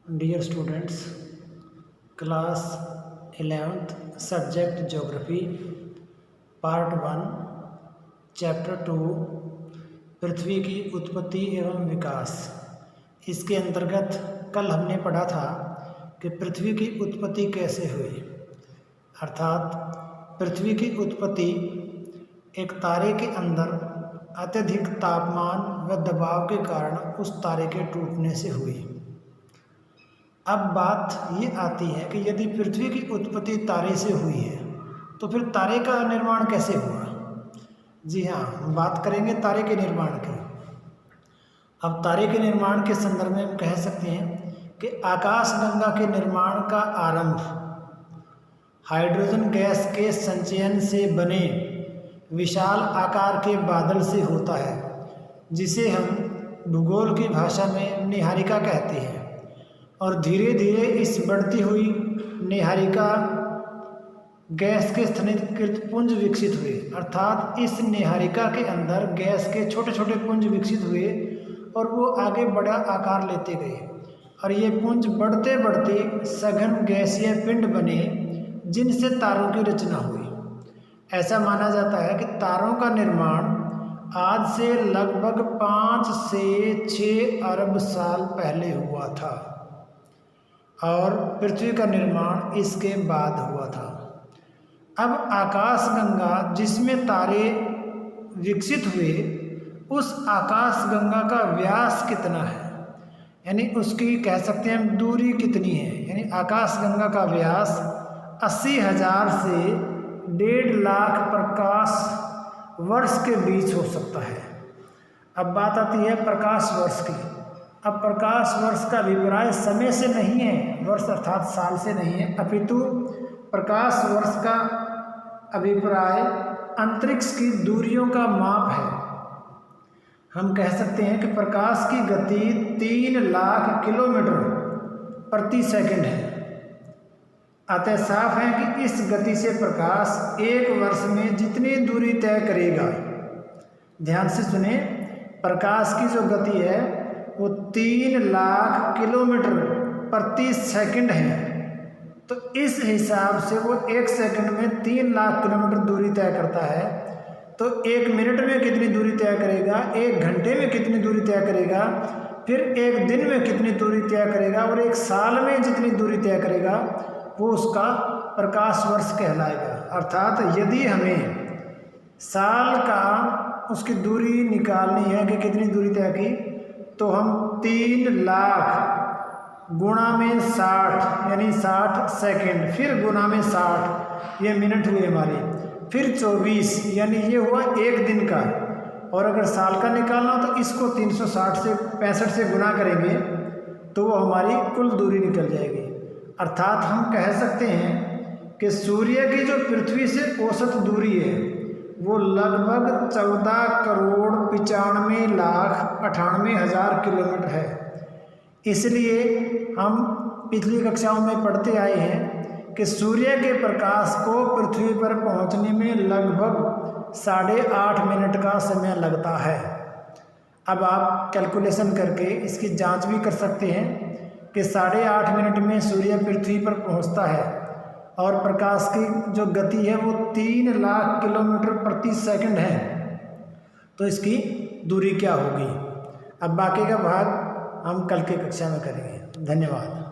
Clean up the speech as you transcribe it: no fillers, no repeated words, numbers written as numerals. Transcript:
Dear students, class 11th subject geography part 1 chapter 2 पृथ्वी की उत्पत्ति एवं विकास। इसके अंतर्गत कल हमने पढ़ा था कि पृथ्वी की उत्पत्ति कैसे हुई, अर्थात पृथ्वी की उत्पत्ति एक तारे के अंदर अत्यधिक तापमान व दबाव के कारण उस तारे के टूटने से हुई। अब बात ये आती है कि यदि पृथ्वी की उत्पत्ति तारे से हुई है तो फिर तारे का निर्माण कैसे हुआ। जी हाँ, हम बात करेंगे तारे के निर्माण की। अब तारे के निर्माण के संदर्भ में हम कह सकते हैं कि आकाशगंगा के निर्माण का आरंभ हाइड्रोजन गैस के संचयन से बने विशाल आकार के बादल से होता है, जिसे हम भूगोल की भाषा में नीहारिका कहते हैं। और धीरे धीरे इस बढ़ती हुई नीहारिका गैस के स्तरीकृत पुंज विकसित हुए, अर्थात इस नीहारिका के अंदर गैस के छोटे छोटे पुंज विकसित हुए और वो आगे बड़ा आकार लेते गए और ये पुंज बढ़ते बढ़ते सघन गैसीय पिंड बने, जिनसे तारों की रचना हुई। ऐसा माना जाता है कि तारों का निर्माण आज से लगभग 5 से 6 अरब साल पहले हुआ था और पृथ्वी का निर्माण इसके बाद हुआ था। अब आकाशगंगा जिसमें तारे विकसित हुए, उस आकाशगंगा का व्यास कितना है, यानी उसकी कह सकते हैं हम दूरी कितनी है। यानी आकाशगंगा का व्यास 80,000 से 1.5 लाख प्रकाश वर्ष के बीच हो सकता है। अब बात आती है प्रकाश वर्ष की। अब प्रकाश वर्ष का अभिप्राय समय से नहीं है, वर्ष अर्थात साल से नहीं है, अपितु प्रकाश वर्ष का अभिप्राय अंतरिक्ष की दूरियों का माप है। हम कह सकते हैं कि प्रकाश की गति 3 लाख किलोमीटर प्रति सेकंड है। अतः साफ है कि इस गति से प्रकाश एक वर्ष में जितनी दूरी तय करेगा, ध्यान से सुने, प्रकाश की जो गति है वो 3 लाख किलोमीटर प्रति सेकंड है। तो इस हिसाब से वो एक सेकंड में 3 लाख किलोमीटर दूरी तय करता है। तो 1 मिनट में कितनी दूरी तय करेगा, 1 घंटे में कितनी दूरी तय करेगा, फिर 1 दिन में कितनी दूरी तय करेगा और 1 साल में जितनी दूरी तय करेगा, वो उसका प्रकाश वर्ष कहलाएगा। अर्थात यदि हमें साल का उसकी दूरी निकालनी है कि कितनी दूरी तय की, तो हम 3 लाख गुणा में 60 यानी 60 सेकेंड, फिर गुणा में 60 ये मिनट हुए हमारे, फिर 24 यानी ये हुआ 1 दिन का। और अगर साल का निकालना हो तो इसको 360 से 65 से गुना करेंगे तो वो हमारी कुल दूरी निकल जाएगी। अर्थात हम कह सकते हैं कि सूर्य की जो पृथ्वी से औसत दूरी है वो लगभग 14,95,98,000 किलोमीटर है। इसलिए हम पिछली कक्षाओं में पढ़ते आए हैं कि सूर्य के प्रकाश को पृथ्वी पर पहुंचने में लगभग 8.5 मिनट का समय लगता है। अब आप कैलकुलेशन करके इसकी जांच भी कर सकते हैं कि 8.5 मिनट में सूर्य पृथ्वी पर पहुंचता है और प्रकाश की जो गति है वो 3 लाख किलोमीटर प्रति सेकंड है, तो इसकी दूरी क्या होगी। अब बाकी का भाग हम कल की कक्षा में करेंगे। धन्यवाद।